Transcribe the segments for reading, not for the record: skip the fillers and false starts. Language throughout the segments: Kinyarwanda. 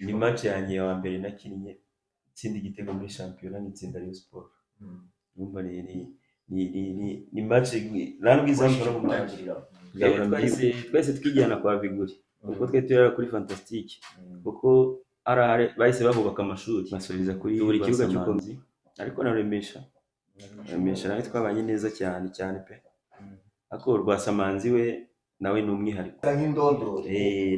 ni match yanjye ya mbere nakinnye itsinda igitego muri shampiyona n'itsinda Rayon Sport. Numva ni match ntabwo izamuka no mu gutangirira. twese twijyana kwa Viguri kuko twe turara kuri Fantastic kuko arahare bahise babubaka amashuri basubiriza kuri buri kibuga cy'ukomzi ariko naremesha nawe twabanye neza cyane pe ako Rwasamanzi we nawe ni umwihariko nk'indondoro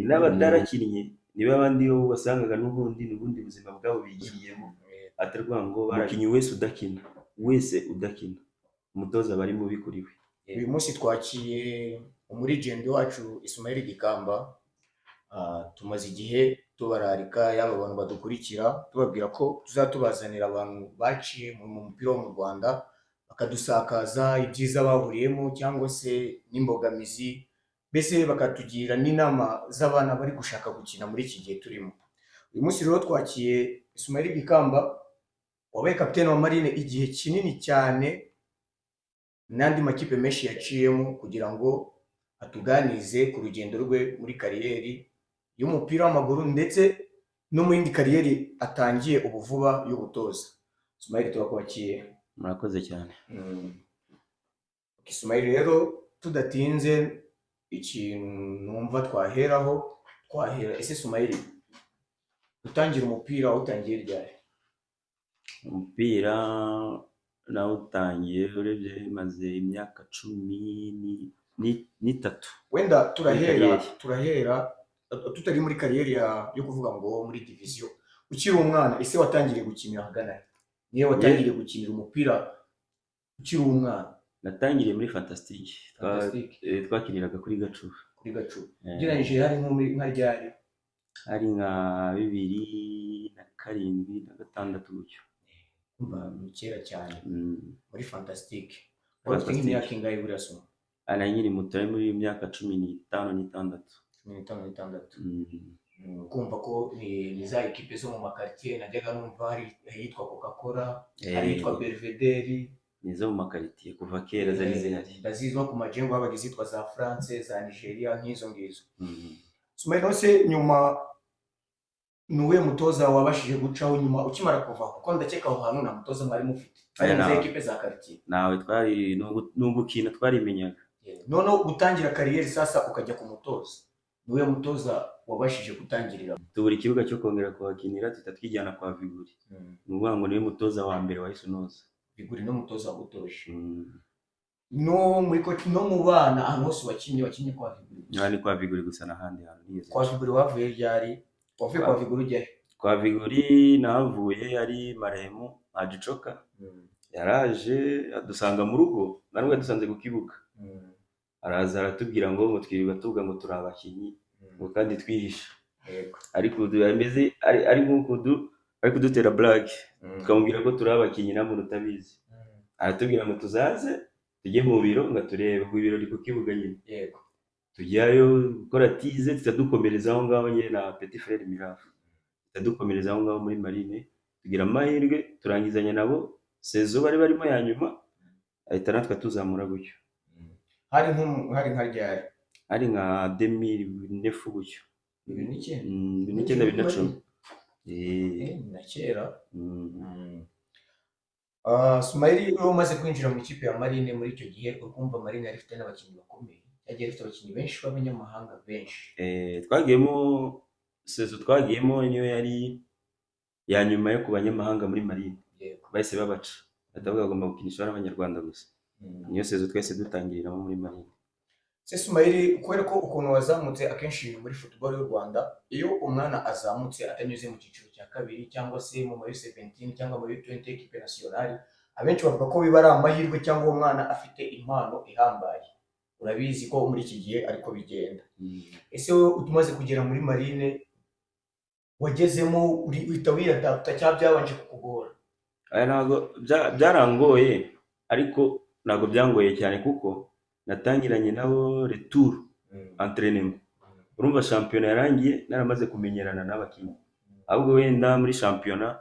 n'abatarakinnye niba abandi bo basangaga n'ubundi buzima bwabo bigiriyemo atarwa ngo barakinye wese udakina umutoza bari mubi kuri we. Uyu munsi twakiye umurigende wacu Ismail Gikamba, tumaze igihe tubararika yaba abantu badukurikira tubabwira ko tuzatubazanira abantu baciye mu mupira wo mu Rwanda bakadusakaza ibyiza bahuriyemo cyangwa se n'imbogamizi, mbese bakatugira n'inama z'abana bari gushaka gukina muri iki gihe turimo. Uyu munsi rero twakiye Ismail Gikamba wabaye kapiteni wa Marine igihe kinini cyane n'andi makipe menshi yaciyemo kugira ngo atuganize ku rugendo rwe muri kariyeri y'umupira w'amaguru ndetse no mu yindi kariyeri atangiye ubu vuba y'ubutoza. Ismail turakwakiriye. Murakoze cyane. Ismail rero tudatinze ikintu numva twahera ese Ismail utangira umupira utangiye ryari? Umupira nawutangiye urebye maze imyaka 13. Wenda turahera tutari muri kariyeri yo kuvuga ngo muri division. Ukiri umwana ese watangiriye gukinira hagana niyo watangiriye gukinira umupira ukiri umwana? Natangiriye muri Fantastic. Twakiniraga kuri Gacu. Ugereranyije hari nka ryari? Hari nka 2007 na 2006 gutyo. Ni kera cyane muri Fantastic. Wafite nk'imyaka ingahe buriya so? Ana nyiri muto muri imyaka 15 n'itandatu. Kumva ko ni za ekipe zo mu makartier najyaga numva hari hitwa Coca-Cola, hari hitwa Belvedere, nizo mu makartier kuva kera zari zihari. Ndazizwa ku majengo habaga izitwa za France, za Nigeria nk'izo ngizo. Ismail se nyuma nuwe mutoza wabashije gucaho nyuma ukimara kuva kuko ndakeka aho hantu na mutoza mwari mufite ari mu ekipe za quartier? Nawe twari n'ubukina twarimenyaga. None gutangira kariyeri sasa ukajya ku mutoza, nuwe mutoza wabashije gutangirira? Tubura ikibuga cyo kongera kuhakinira tutatwijyana kwa Viguri. Nuvuga ngo niwe mutoza wa mbere wahise unoza. Viguri no mutoza wagutoje. No muri coach no mu bana ahantu hose wakinye kwa Viguri? Ni kwa Viguri gusa n'ahandi hantu nigeze. Kwa Viguri wavuye ryari? Wavuye kwa Viguri ujya? Kwa Viguri navuye ari Maremu Ajicoka. Yaraje adusanga mu rugo namwe dusanze ku kibuga. Araza aratubwira ngo twirirwa tuvuga ngo turi abakinyi ngo kandi twihisha. Ariko ameze ari nk'uko ari kudutera blague. Tukamubwira ko turi abakinyi namwe utabizi. Aratubwira ngo tuzaze tujye mu biro ngo turebe ku biro ku kibuga nyine. Yego. Tujyayo gukora tize tutadukomereza aho ngaho nyine na Petit Frere Mirafu. Tutadukomereza aho ngaho muri Marine tugira amahirwe turangizanya nabo sezo bari barimo ya nyuma ahita natwe tuzamura gutyo. Hari nka ryari? Hari nka 2009 gutyo. 2010. Na kera. Ismail umaze kwinjira mu ikipe ya Marine muri icyo gihe ukumva Marine yari ifite n'abakinnyi bakomeye. Yagiye ifite abakinnyi benshi b'abanyamahanga benshi. Twagiyemo sezo twagiyemo niyo yari ya nyuma yo kubanyamahanga muri Marine. Bahise babaca. Batavuga bagomba gukinisha n'abanyarwanda gusa. Niyo sezo twese dutangiriramo muri Marine. Ismail kubera ko ukuntu wazamutse akenshi muri football y'u Rwanda iyo umwana azamutse atanyuze mu cyiciro cya kabiri cyangwa se mu U17 cyangwa mu U20 equipe nationale, abenshi bavuga ko biba ari amahirwe cyangwa uwo mwana afite impano ihambaye. Urabizi ko muri iki gihe ariko bigenda. Ese wowe utumaze kugera muri Marine wagezemo uhita wiyadapta cyangwa byabanje kukugora? Ntabwo byarangoye ariko ntabwo byangoye cyane kuko natangiranye nabo retour entraînement. Urumva championnat yarangiye naramaze kumenyerana n'abakinnyi. Ahubwo wenda muri championnat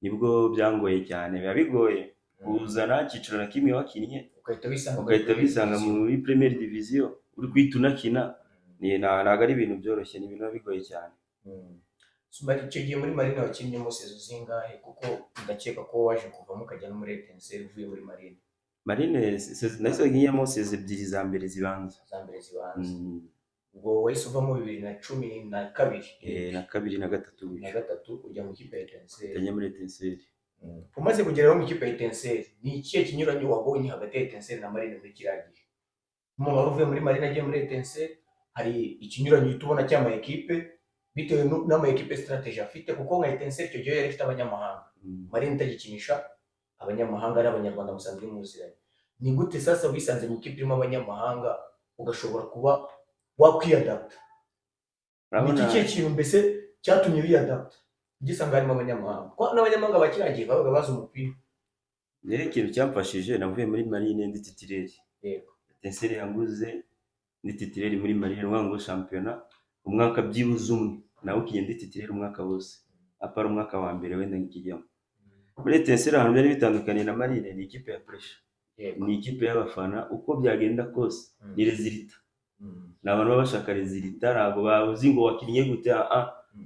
nibwo byangoye cyane. Biba bigoye kuzana cyiciro na kimwe wakinnye ugahita bisanga muri première division uri kwita unakina. Ntabwo ari ibintu byoroshye, ni ibintu bigoye cyane. icyo gihe muri Marine wakinnyemo sezo zingahe kuko ndakeka ko waje kuvamo ukajya no muri Etincelle uvuye muri Marine. Marine nahise nkiyemo seze ebyiri za mbere zibanza. Ubwo wahise uvamo 2012 na kabiri na gatatu ujya mu ikipe ya Etincelle. Ujya muri Etincelle. Umaze kugeraho mu ikipe ya Etincelle ni ikihe kinyuranyo wabonye hagati ya Etincelle na Marine muri kiriya gihe? Umuntu wari uvuye muri Marine agiye muri Etincelle, hari ikinyuranyo uhita ubona cy'ama ekipe bitewe n'ama ekipe strategy afite, kuko nka Etincelle icyo gihe yari ifite abanyamahanga. Marine itagikinisha abanyamahanga ari abanyarwanda musanzwe muziranye. Ni gute sasa wisanze mu ikipe irimo abanyamahanga ugashobora kuba wakwiyadapta? Ni iki kintu mbese cyatumye wiyadapta ugisanga harimo abanyamahanga? Ko n'abanyamahanga bakiragiye babaga bazi umupira. Rero ikintu cyamfashije navuye muri Marine ndi titireri. Yego. Etincelle yanguze ndi titireri muri Marine ngo shampiyona umwaka byibuze umwe, nawe ukiye ndi titireri umwaka wose apara umwaka wa mbere wenda nkijyamo. Muri Etincelle ahantu byari bitandukanye na Marine, ni ikipe ya pressure. Ni ikipe y'abafana uko byagenda kose ni rezilita. N'abantu baba bashaka rezilita, ntabwo bavuze ngo wakinnye gute,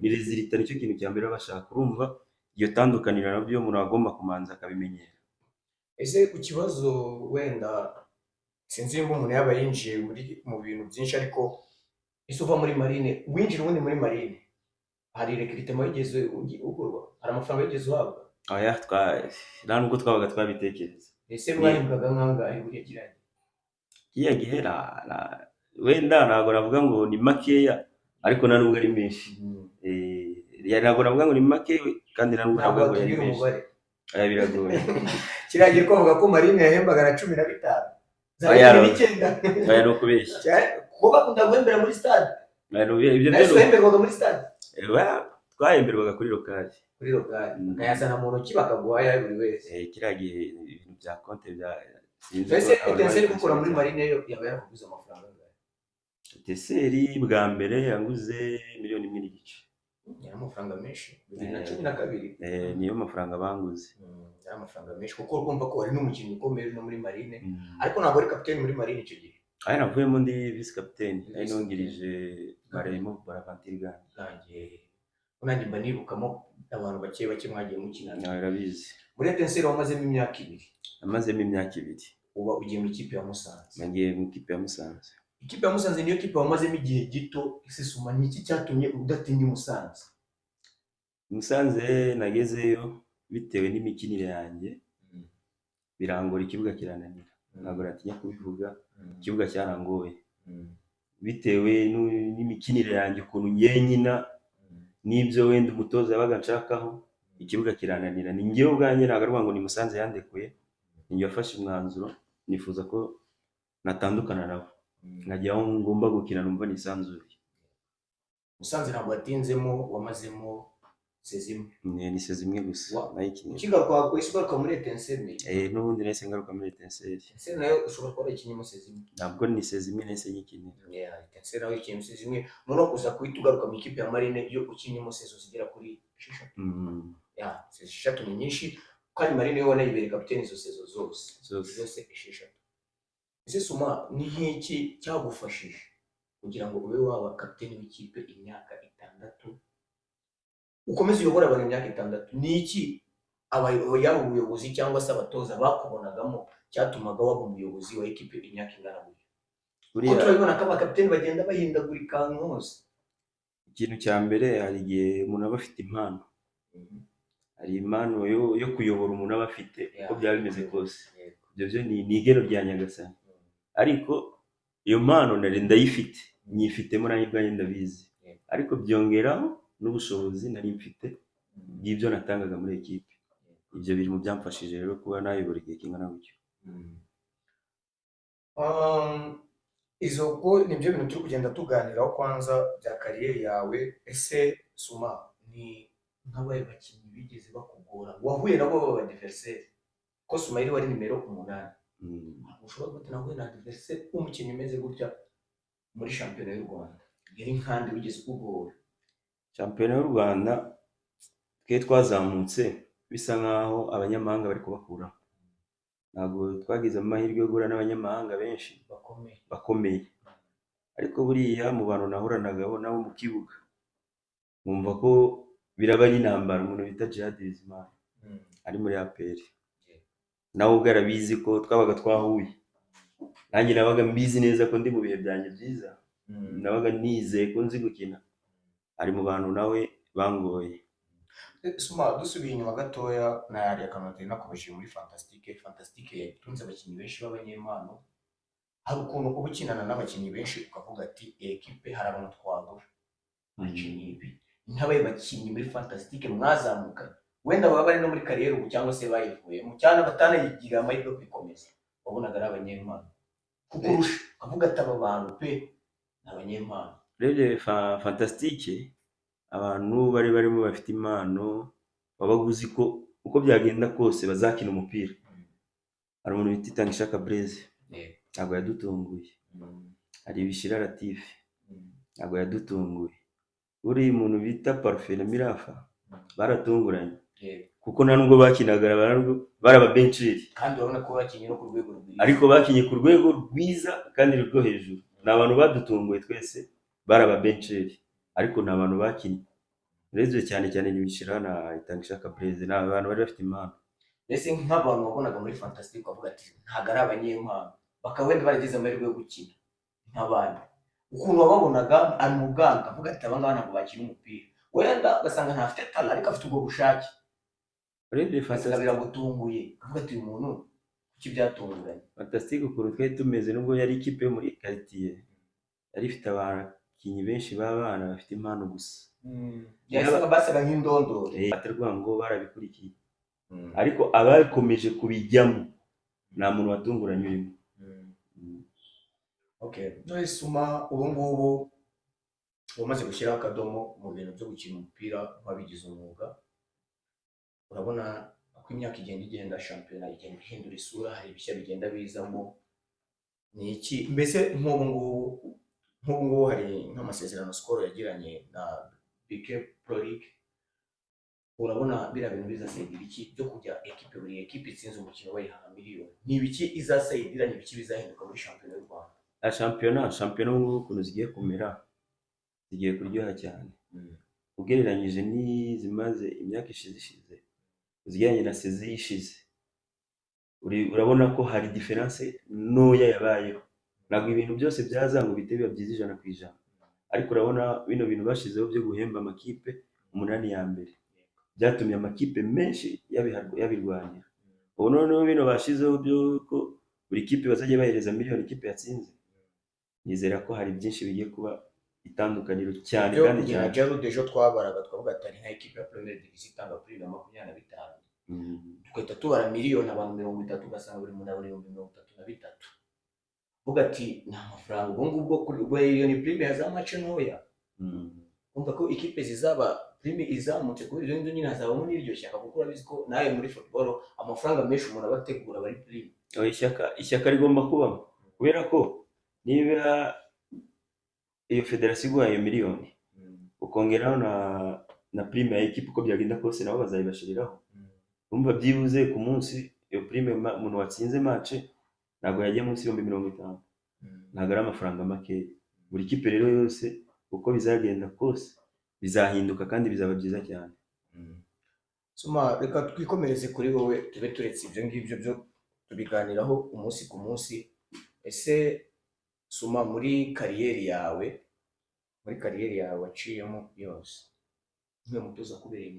ni rezilita nicyo kintu cya mbere bashaka. Urumva iyo tandukanira nabyo umuntu agomba kumanza akabimenyera. Ese ku kibazo wenda sinzi nimba umuntu yaba yinjiye mu bintu byinshi, ariko ese uva muri Marine winjira ubundi muri Marine hari recruitment yigeze ugurwa, hari amafaranga yigeze uhabwa? Oya, nta nubwo twabaga twabitekereza. Ese mwahembwaga nkangahe buriya kiriya gihe wenda ntabwo navuga ngo ni makeya, ariko nta nubwo ari menshi. Ntabwo navuga ngo ni make kandi nta nubwo navuga ngo ari menshi. Biragoye. Kiriya gihe twavuga ko Marine yahembaga na 15. Oya no kubeshya. Kuko bakunda guhembera muri stade. Ibyo byo bahemberwaga muri stade. Twahemberwaga kuri lokali. Kuri lokali. Kayazana mu ntoki bakaguha ya buri wese. Kiriya gihe ibintu bya konte bya Ese Etincelle gukora muri Marine yo yaba yarakuguze amafaranga angahe? Etincelle bwa mbere yanguze $1.5 million. Yari amafaranga menshi. 2012. Niyo mafaranga banguze. Yari amafaranga menshi kuko urumva ko ari n'umukinnyi ukomeye no muri Marine, ariko ntabwo ari kapiteni muri Marine icyo gihe. Navuyemo ndi vice capitaine, ari nongirije Maremo Bonaventure Gange. Nanjye mba nibukamo abantu bake mwagiye mukinana. Urabizi. Muri Etincelle wamazemo imyaka 2. Namazemo imyaka 2. Uba ugiye mu ikipe ya Musanze. Nagiye mu ikipe ya Musanze. Ikipe ya Musanze niyo kipe wamazemo igihe gito. Ese Suma ni iki cyatumye udatinya Musanze? Musanze nagezeyo bitewe n'imikinire yanjye, birangora ikibuga kirananira. Ntabwo natinya kubivuga, ikibuga cyarangoye. Bitewe n'imikinire yanjye ukuntu nyenyina n'ibyo wenda umutoza yabaga nshakaho, ikibuga kirananira. Ni njyewe ubwanjye ntabwo ngo ni Musanze yandekuye, njye wafashe umwanzuro nifuza ko natandukana nabo nkajya aho ngomba gukina numva nisanzuye. Musanze ntabwo watinzemo, wamazemo sezimwe. Ni sezimwe gusa nayikinnye. Ukigaruka kwisugaruka muri Etincelle? N'ubundi nahise ngaruka muri Etincelle. Etincelle nayo ushobora kuba ikinyemo sezimwe? Ntabwo ni sezimwe nahise nyikinira. Etincelle nayo ikinyemo sezimwe, noneho kuza kuhita ugaruka mu ikipe ya Marine yo ukinyemo sezo zigera kuri 6. Sezo 6 ni nyinshi, kandi Marine yo wanayibereka kapiteni izo sezo zose 6. Ese Suma ni iki cyagufashije kugira ngo ube waba kapiteni w'ikipe imyaka 6? Ukomeze uyobora abantu imyaka 6, ni iki yaba ubuyobozi cyangwa se abatoza bakubonagamo cyatumaga waba umuyobozi wa ikipe imyaka ingana gutyo? Kuko turabibona ko abakapiteni bagenda bahindagurika ahantu hose. Ikintu cya mbere, hari igihe umuntu aba afite impano. Hari impano yo kuyobora umuntu aba afite uko byaba bimeze kose. Ibyo byo ni igeno rya Nyagasani. Ariko iyo mpano ndayifite, nyifitemo nanjye ubwanjye ndabizi. Ariko byongeraho n'ubushobozi nari mfite bw'ibyo natangaga muri ekipe. Ibyo biri mu byamfashije rero kuba nayobora igihe kingana gutyo. Izo ko nibyo bintu turi kugenda tuganiraho kwanza bya kariyeri yawe. Ese Suma ni nk'abaye bakinnyi bigeze bakugora wahuye nabo baba adversaire? Ko Sumaili wari nimero 8. Ushobora gute nahuye na adversaire umukinnyi umeze gutya muri shampiyona y'u Rwanda? Yari nkandi wigeze kugora? Shampiyona y'u Rwanda twe twazamutse bisa nkaho abanyamahanga bari kubakuraho. Ntabwo twagize amahirwe yo guhura n'abanyamahanga benshi bakomeye. Ariko buriya mu bantu nahuranaga nabo mu kibuga, numva ko biraba n'intambara umuntu bita Djihad Bizimana ari muri APR nawe ubwo arabizi ko twabaga twahuye nanjye nabaga mbizi neza ko ndi mu bihe byanjye byiza nabaga nizeye ko nzi gukina ari mu bantu nawe bangoye. Suma dusubiye inyuma gatoya na yari akanoteri nakubashije muri Fantastique yatunze abakinnyi benshi b'abanyempano. Hari ukuntu uba ukinana n'abakinnyi benshi ukavuga ati ekipe hari abantu twagura abakinnyi ibi ntabaye bakinnyi muri Fantastique mwazamuka wenda baba bari no muri kariyeri ubu cyangwa se bayivuyemo cyane batanayigira amahirwe kwikomeza wabonaga ari abanyempano kukurusha ukavuga ati aba bantu pe ni abanyempano. Rero Fantastique abantu bari barimo bafite impano wabaga uzi ko uko byagenda kose bazakina umupira. Hari umuntu bita Itangishaka Blaise ntabwo yadutunguye, hari Bishira Latif ntabwo yadutunguye, uri umuntu bita Parfait na Mirafa baratunguranye kuko nta nubwo bakinaga barababencheri kandi urabona ko bakinye no ku rwego rwiza, ariko bakinye ku rwego rwiza kandi rwo hejuru. Ni abantu badutunguye twese barababencheri ariko nta bantu bakinye uretse cyane cyane Bishira na Itangishaka Blaise ni abantu bari bafite impano. Mbese nk'abantu wabonaga muri Fantastique bavuga ati ntabwo ari abanyempano bakaba wenda baragize amahirwe yo gukina nk'abandi, ukuntu wababonaga ari muganga avuga ati abangaba ntabwo bakina umupira wenda ugasanga ntafite talent ariko afite ubwo bushake. Urebye Fantastique biragutunguye avuga ati uyu muntu kuki byatunguranye. Fantastique ukuntu twari tumeze nubwo yari ikipe yo muri quartier yari ifite abakinnyi benshi b'abana bafite impano gusa basaga nk'indondore atarwa ngo barabikurikiye ariko abakomeje kubijyamo nta muntu watunguranye urimo. none Suma ubu ngubu wamaze gushyiraho akadomo mu bintu byo gukina umupira wabigize umwuga, urabona ko imyaka igenda shampiyona igenda ihindura isura, hari ibishya bigenda bizamo. Ni iki mbese nk'ubu ngubu hari nk'amasezerano Skol yagiranye na BK Pro League, urabona biriya bintu bizasayidira iki byo kujya buri ekipe itsinze umukino bayiha miliyoni? Ni ibiki izasayidira, ni ibiki bizahinduka muri shampiyona y'u Rwanda? Shampiyona ubu ukuntu zigiye kumera zigiye kuryoha cyane ugereranyije n'izimaze imyaka ishize uzijyanye na sezi ishize. Urabona ko hari diferanse ntoya yabayeho, ntabwo ibintu byose byaza ngo bite biba byiza 100%, ariko urabona bino bintu bashizeho byo guhemba amakipe 8 ya mbere byatumye amakipe menshi yabirwanira. Ubu noneho bino bashizeho byo ko buri kipe bazajya bahereza miliyoni ikipe yatsinze, nizera ko hari byinshi bigiye kuba itandukaniro cyane kandi cyane. Jarude ejo twabaraga twavuga ati nka ekipe ya Premier Division itanga kuri 25 twahita tubara miliyoni abantu 30 ugasanga buri muntu abona 33 uvuga ati nta mafaranga ubu ngubwo kuri iyo ni prime ya za match ntoya. Umva ko ikipe zizaba prime izamutse kuri izo nzu nyine hazabamo n'iryo shyaka kuko urabizi ko nawe muri football amafaranga menshi umuntu abategura bari prime. Ishyaka rigomba kubamo kubera ko niba iyo federasiyo iguhaye miliyoni ukongeraho na prime ya ekipe uko byagenda kose nabo bazayibashiriraho. Urumva byibuze ku munsi iyo prime umuntu watsinze match ntabwo yajya munsi ya 50, ntabwo ari amafaranga make. Buri kipe rero yose uko bizagenda kose bizahinduka kandi bizaba byiza cyane. Suma reka twikomereze kuri wowe tube turetse ibyo ngibyo byo tubiganiraho umunsi ku munsi. Ese Suma muri kariyeri yawe waciyemo yose niwe mutoza kubereye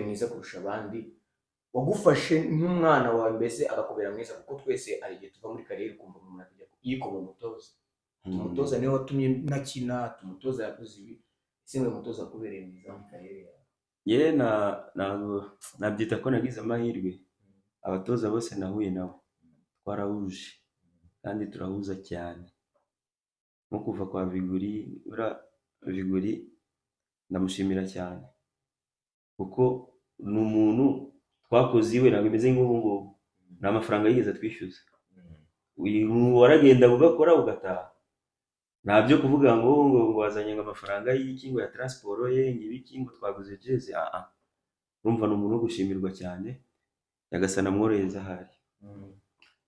mwiza kurusha abandi wagufashe nk'umwana wawe mbese agakubera mwiza, kuko twese ari igihe tuva muri kariyeri kumva umuntu akajya yikoma umutoza niwe watumye nakina, umutoza yakoze ibi. Ese niwe mutoza kubereye mwiza muri kariyeri yawe? nabyita ko nagize amahirwe. Abatoza bose nahuye nabo twarahuje kandi turahuza cyane, nko kuva kwa Viguri ndamushimira cyane kuko ni umuntu twakoze iwe ntabwo imeze nk'ubu ngubu, nta mafaranga yigeze atwishyuza. Waragenda ugakora ugataha, nta byo kuvuga ngo wazanye amafaranga y'iki ngo ya transport ye ngibiki ngo twaguze jezi. Urumva ni umuntu wo gushimirwa cyane, yagasana mworohereza ahari.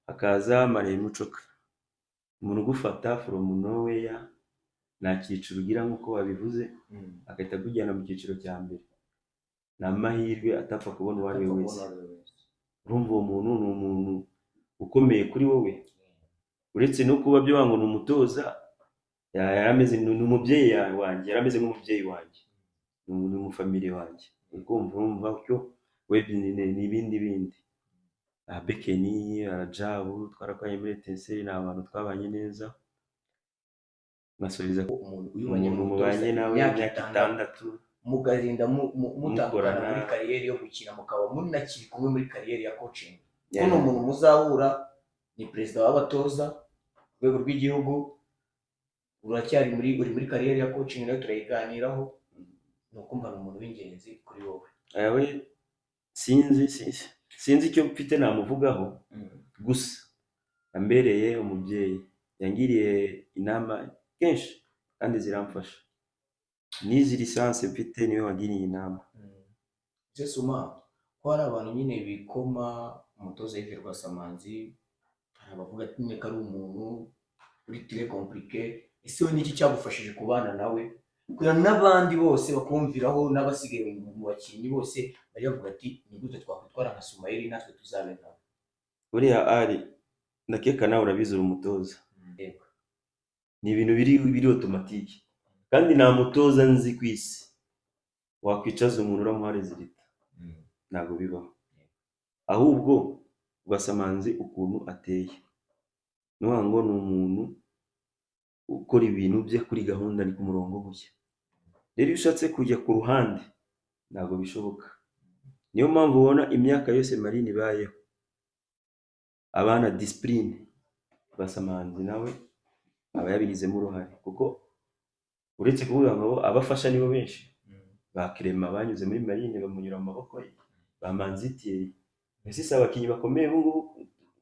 Hakaza Marehemu Coka, umuntu ugufata from nowhere nta cyiciro ugira nk'uko wabivuze, agahita akujyana mu cyiciro cya mbere. Ni amahirwe atapfa kubona uwo ari we wese. Urumva uwo muntu ni umuntu ukomeye kuri wowe, uretse no kuba byo ngo ni umutoza, yarameze ni umubyeyi wanjye, yarameze nk'umubyeyi wanjye, ni umufamili wanjye. Urumva cyo we ni ibindi bindi. Bekeni, Jabu twarakoranye muri Etincelle, ni abantu twabanye neza. Nkasubiza umuntu mubanye nawe imyaka 6 mugarinda mutandukana muri kariyeri yo gukina, mukaba munakiri kumwe muri kariyeri ya coaching. Kuno umuntu muzahura ni perezida w'abatoza ku rwego rw'igihugu, uri muri kariyeri ya coaching, nayo turayiganiraho. Ni ukumva ni umuntu w'ingenzi kuri wowe. Awe sinzi icyo mfite namuvugaho, gusa ambereye umubyeyi, yangiriye inama kenshi kandi ziramfasha. N'izi lisansi mfite niwe wagiriye inama. Suma ko hari abantu nyine bikoma umutoza Yves Rwasamanzi, abavuga ati nyine ko ari umuntu uri très compliqué. Ese we niki cyagufashije kubana nawe kugira n'abandi bose bakumviraho, n'abasigaye mu bakinnyi bose bari bavuga ati ni gute twakwitwara nka Sumaili natwe tuzabe nkawe? Buriya ari ndakeka nawe urabizi umutoza. Yego. Ni ibintu biri automatique, kandi nta mutoza nzi ku isi wakwicaza umuntu uramuha rezilita. Ntabwo bibaho. Ahubwo Rwasamanzi ukuntu ateye, ngo ni umuntu ukora ibintu bye kuri gahunda, ni ku murongo gushya. Rero iyo ushatse kujya ku ruhande ntabwo bishoboka. Niyo mpamvu ubona imyaka yose Marine ibayeho abana discipline, Rwasamanzi nawe aba yabigizemo uruhare, kuko uretse kuvuga ngo abafasha nibo benshi. Ba Clement banyuze muri Marine bamunyura mu maboko ye, ba Manzitiye. Mbese si abakinnyi bakomeye ubu ngubu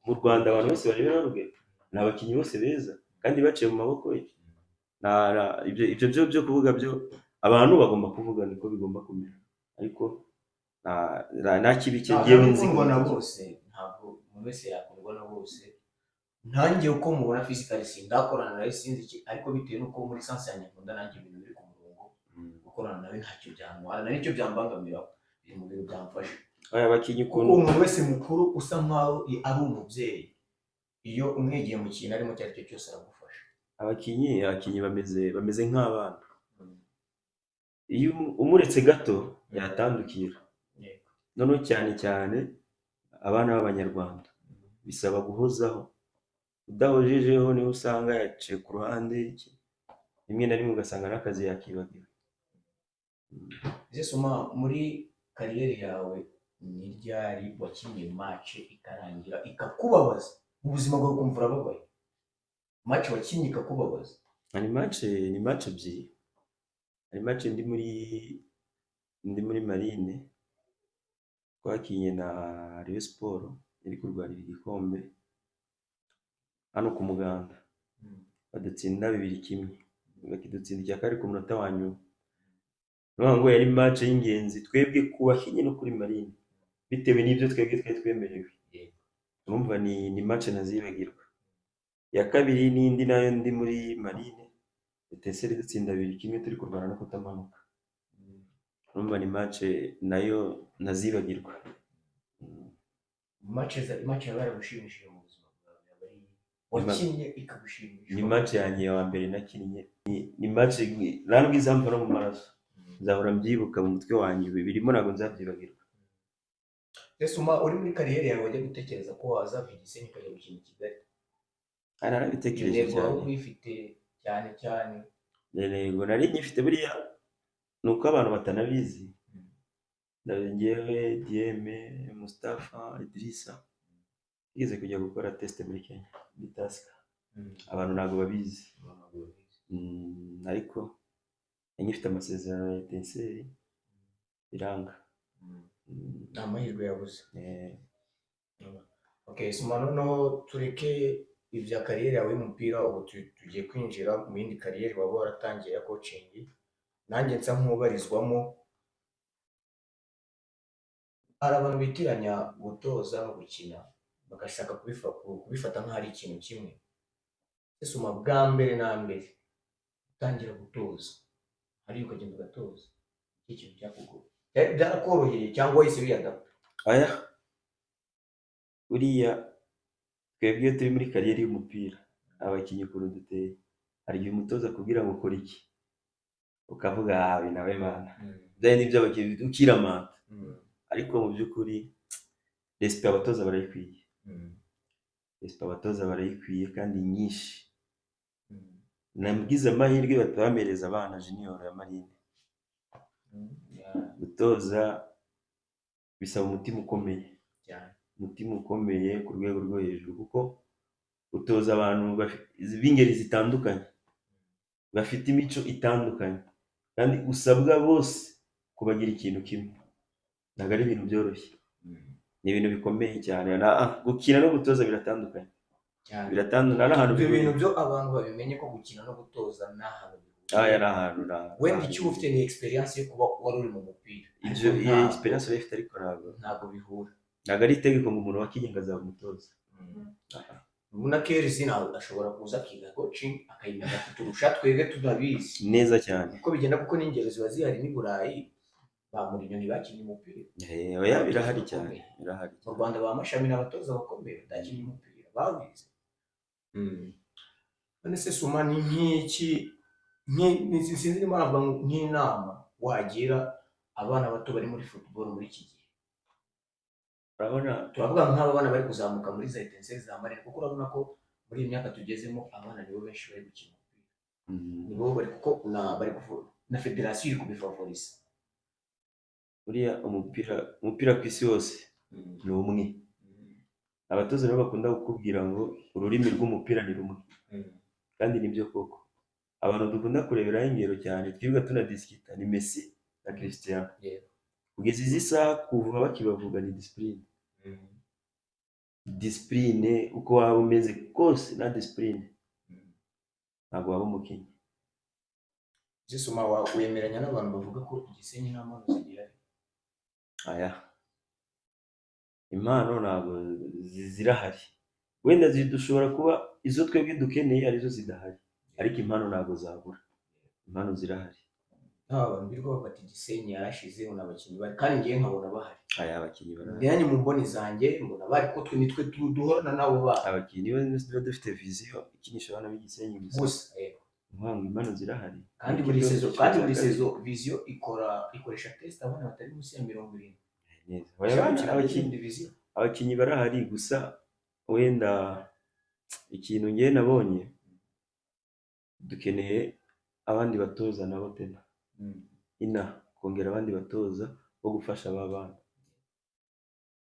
mu Rwanda abantu bose barebera rugero, ni abakinnyi bose beza kandi baciye mu maboko ye. Ibyo byo kuvuga byo abantu bagomba kuvuga, niko bigomba kumera. Ariko nta kibi cye ngewe nzi ko na bose, ntabwo umuntu wese yakundwa na bose. Ntangiye uko mubona physically sindakorana nawe sinzi iki, ariko bitewe nuko muri sanse yanjye nkunda nanjye ibintu biri ku murongo, gukorana nawe ntacyo byantwara, nicyo byambangamira, biri mu bintu byamfasha. Abakinnyi kuko umuntu wese mukuru usa nkaho ari umubyeyi, iyo umwegeye mu kintu arimo cyari cyo cyose aragufasha. Abakinnyi bameze nk'abana. Iyo umuretse gato yatandukira. Noneho cyane abana b'Abanyarwanda bisaba guhozaho. Udahojejeho niho usanga yaciye ku ruhande, rimwe na rimwe ugasanga n'akazi yakibagiwe. Suma muri kariyeri yawe ni ryari wakinnye match ikarangira ikakubabaza mu buzima bwawe ukumva urababaye? Match wakinnye ikakubabaza? Ni match ebyiri. Hari match ndi muri Marine, twakinye na Rayon Sport iri kurwanira igikombe hano ku Muganda, badutsinda 2-1, bakidutsinda icya kabiri ku munota wa nyuma. Ngo yari match y'ingenzi twebwe ku bakinnyi no kuri Marine, bitewe n'ibyo twebwe twari twemerewe. Urumva ni match nazibagirwa. Ya kabiri n'indi nayo ndi muri Marine, Etincelle dutsinda 2-1 turi kurwana no kutamanuka. Urumva ni match nayo nazibagirwa. Match yabaye gushimishije mu buzima bwawe, wakinnye ikagushimisha? Ni match yanjye ya mbere nakinnye, ni match ntabwo izampa no mu maraso, nzahora mbyibuka mu mutwe wanjye, birimo ntabwo nzabyibagirwa. Suma uri muri kariyeri yawe wajya gutekereza ko wazava i Gisenyi ukajya gukina i Kigali? Narabitekereje cyane. Yego wifite cyane. Yego nari nyifite, buriya nuko abantu batanabizi. Ngewe Dieme, Mustafa, Idrissa yigeze kujya gukora test muri Kenya bitaska, abantu ntabwo babizi. Ariko nyifite amasezerano ya Etincelle biranga. Nta mahirwe yabuze. Okay, Suma noneho tureke ibya kariyeri yawe y'umupira, ubu tugiye kwinjira mu yindi kariyeri waba waratangiye ya coaching. Nanjye nsa nk'ubarizwamo. Hari abantu bitiranya gutoza no gukina, bagashaka kubifata nk'aho ari ikintu kimwe. Suma bwa mbere na mbere utangira gutoza hariya ukagenda ugatoza iki kintu cyakugoye byarakoroheye cyangwa wahise wiyadapta? aya buriya twebwe iyo turi muri kariyeri y'umupira abakinnyi ukuntu duteye, hari igihe umutoza akubwira ngo ukora iki ukavuga ibi nawe bana byari nibyo abakinnyi ukiramanta, ariko mu by'ukuri respect abatoza barayikwiye, respect abatoza barayikwiye kandi nyinshi. Nabwize amahirwe batabamereza abana junior ya Marine. Gutoza bisaba umutima ukomeye cyane, umutima ukomeye ku rwego rwo hejuru, kuko utoza abantu b'ingeri zitandukanye bafite imico itandukanye, kandi usabwa bose kubagira ikintu kimwe. Ntabwo ari ibintu byoroshye, ni ibintu bikomeye cyane. Gukina no gutoza biratandukanye cyane biratandukana n'ahantu ibyo bintu byo abantu babimenye ko gukina no gutoza n'ahantu ari ahantu wenda icyo ufite ni experience yo kuba wari uri mu mupira, ibyo iyi experience urayifite, ariko ntabwo bihura, ntabwo ari itegeko ngo umuntu wakinnye ngo azaba umutoza. na Kelsi nawe ashobora kuza akiga coaching akayimenya kuturusha twebwe tunabizi neza cyane uko bigenda, kuko n'ingero ziba zihari n'i Burayi. Ba Mourinho ntibakinnye umupira, oya birahari cyane, birahari. Mu Rwanda ba Mashami n'abatoza bakomeye batakinnye umupira bawize. None se Suma ni nk'iki sinzi niba navuga nk'inama wagira abana bato bari muri football muri iki gihe? Urabona turavuga nk'aba bana bari kuzamuka muri za Etincelles za Marine, kuko urabona ko muri iyi myaka tugezemo abana nibo benshi bari gukina umupira, nibo bari kuko bari na federasiyo iri kubifavoriza. buriya umupira ku isi hose ni umwe. Abatoza nabo bakunda kukubwira ngo ururimi rw'umupira ni rumwe, kandi nibyo koko. Abantu dukunda kureberaho ingero cyane twibuka tunadisikita ni Messi na Cristiano, kugeza izi saha kuva bakibavuga ni discipline uko waba umeze kose, na discipline ntabwo waba umukinnyi. Suma wemeranya n'abantu bavuga ko Gisenyi nta mpano zigira? Aya impano ntabwo zirahari, wenda dushobora kuba izo twebwe dukeneye arizo zidahari, ariko impano ntabwo zabura, impano zirahari. Abantu birirwa bafata Gisenyi yarashize abakinnyi bari, kandi ngiye nkabona bahari. Aya abakinnyi barahari, njyanye mu mboni zanjye mbona bari, ko twe nitwe duhorana nabo bana. Abakinnyi niba dufite vision ikinisha abana b'Igisenyi gusa impamvu impano zirahari, kandi buri sezo vision ikoresha test abana batari munsi ya 70. Abakinnyi barahari, gusa wenda ikintu ngiye nabonye dukeneye abandi batoza nabo tena kongera abandi batoza bo gufasha aba bana,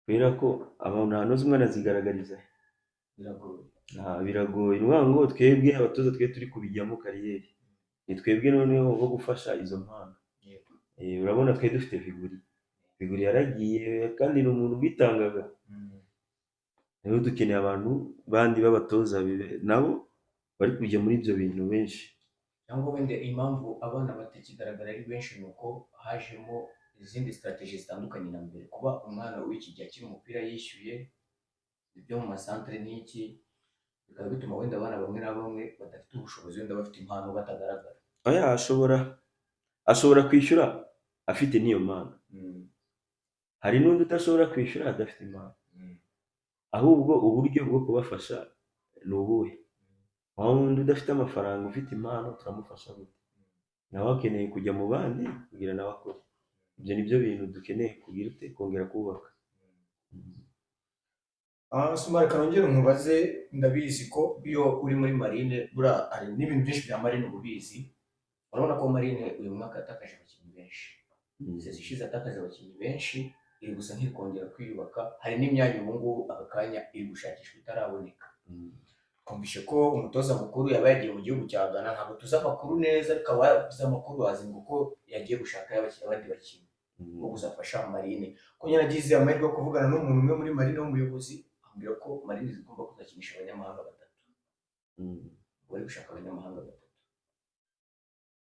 kubera ko abantu hanoze umwana azigaragariza biragoye. Ngo twebwe abatoza twe turi kubijyamo kariyeri, ni twebwe noneho bo gufasha izo mpano. Urabona twe dufite Viguri yaragiye kandi ni umuntu witangaga, rero dukeneye abantu bandi b'abatoza nabo bari kujya muri ibyo bintu benshi. Cyangwa wenda impamvu abana batakigaragara ari benshi ni uko hajemo izindi strategy zitandukanye na mbere, kuba umwana w'iki gihe akiri umupira yishyuye ibyo mu masantere n'iki, bikaba bituma wenda abana bamwe na bamwe badafite ubushobozi, wenda bafite impano batagaragara. ashobora kwishyura afite n'iyo mpano, hari n'undi udashobora kwishyura adafite impano, ahubwo uburyo bwo kubafasha ni ubuhe? Aho undi udafite amafaranga ufite impano turamufasha gute? Nawe akeneye kujya mu bandi kugira nawe akore. Ibyo nibyo bintu dukeneye kugira kongera kubaka. Suma reka nongere nkubaze, ndabizi ko iyo uri muri Marine hari n'ibintu byinshi bya Marine ubizi. Urabona ko Marine uyu mwaka yatakaje abakinnyi benshi, sezi ishize atakaje abakinnyi benshi, iri gusa nk'ikongera kwiyubaka. Hari n'imyanya ubu ngubu aka kanya iri gushakishwa itaraboneka. Twumvishe ko umutoza mukuru yaba yagiye mu gihugu cya Ghana, ntabwo tuzi amakuru neza, ariko abazi amakuru bazi ngo ko yagiye gushaka abandi bakinnyi bo kuzafasha Marine. Ko nyine nagize amahirwe yo kuvugana n'umuntu umwe muri Marine w'umuyobozi, ambwira ko Marine zigomba kuzakinisha abanyamahanga 3. Bari gushaka abanyamahanga 3.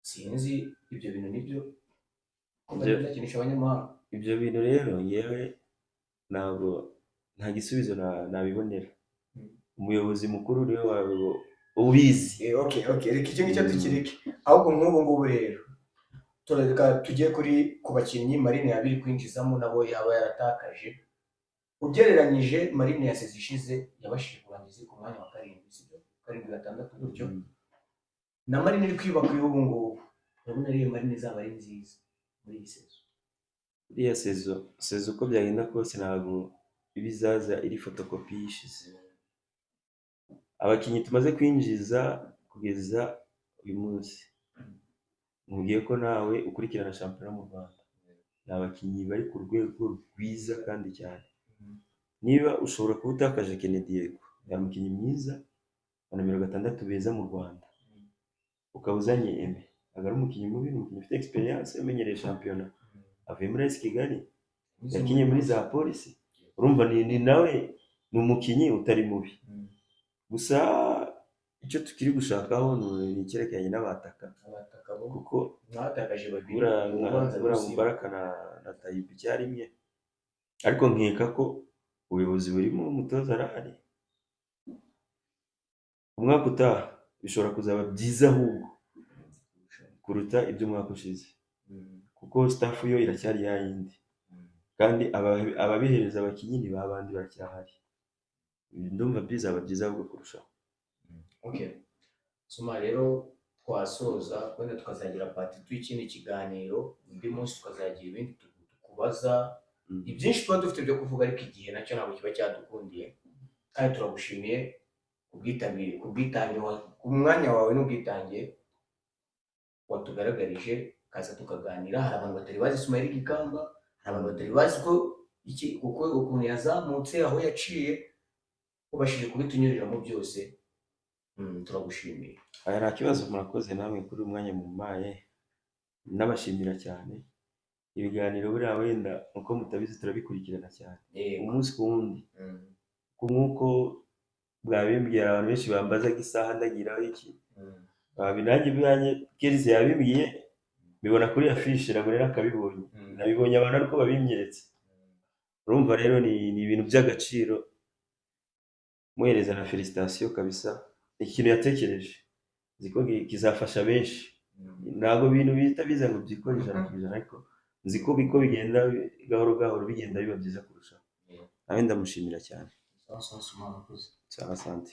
Sinzi ibyo bintu nibyo ko bari kuzakinisha abanyamahanga. Ibyo bintu rero yewe ntabwo nta gisubizo nabibonera. Umuyobozi mukuru rero ubizi. Okay, reka icyo ngicyo tukireke, ahubwo nk'ubu ngubu rero turareka tujye ku bakinnyi Marine yabiri kwinjizamo nabo yaba yaratakaje. Ugereranyije Marine ya sezi ishize yabashije kurangiza ku mwanya wa karindwi, sibyo? Karindwi gatandatu gutyo. Na Marine iri kwiyubaka y'ubu ngubu, urabona ariyo Marine izaba ari nziza muri iyi sezo. Iriya sezo uko byagenda kose ntabwo ibizaza iri fotokopi yishize. Abakinnyi tumaze kwinjiza kugeza uyu munsi, mubwiye ko nawe ukurikirana shampiyona mu Rwanda, ni abakinnyi bari ku rwego rwiza kandi cyane. Niba ushobora kuba utakaje Kennedy Yego, yari umukinnyi mwiza wa nomero 6 beza mu Rwanda, ukaba uzanye Aime, ntabwo ari umukinnyi mubi, ni umukinnyi ufite experience umenyereye shampiyona, avuye muri AS Kigali, yakinnye muri za polisi, urumva ni nawe ni umukinnyi utari mubi. Gusa icyo tukiri gushakaho ni icyerekeranye n'abataka, kuko mwatakaje babiri buriya Mubaraka na Tayibu icyarimwe, ariko nkeka ko ubuyobozi burimo umutoza arahari. Umwaka utaha bishobora kuzaba byiza ahubwo kuruta iby'umwaka ushize, kuko staff yo iracyari yayindi, kandi ababihereza abakinnyi ni babandi baracyahari. Ndumva bizaba byiza ahubwo kurushaho. Okay, soma rero twasoza wenda tukazagira part 2 y'ikindi kiganiro, undi munsi tukazagira ibindi tukubaza. Ibyinshi tuba dufite byo kuvuga, ariko igihe nacyo ntabwo kiba cyadukundiye, kandi turagushimiye ku mwanya wawe n'ubwitange watugaragarije kaza tukaganira. Hari abantu batari bazi Ismael Gikamba, hari abantu batari bazi ko kuko ukuntu yazamutse aho yaciye, ubashije kubitunyuriramo byose. Turagushimiye. Aya nta kibazo, murakoze namwe kuri umwanya mumpaye, nabashimira cyane. Ibiganiro buriya wenda uko mutabizi turabikurikirana cyane umunsi ku wundi, nk'uko bwabimbwiye abantu benshi bambazaga isaha ndagiraho iki, nanjye ubwanjye Kerize yabimbwiye bibona kuri afishe nabonera akabibonye, nabibonye abantu ariko babimyeretse. Urumva rero ni ibintu by'agaciro, muhereza na felicitation kabisa. Ikintu yatekereje ziko kizafasha benshi, ntabwo ibintu bihita biza ngo byikore 100%, ariko nziko biko bigenda gahoro gahoro bigenda biba byiza kurushaho. Nawe ndamushimira cyane. Sawa, Asante.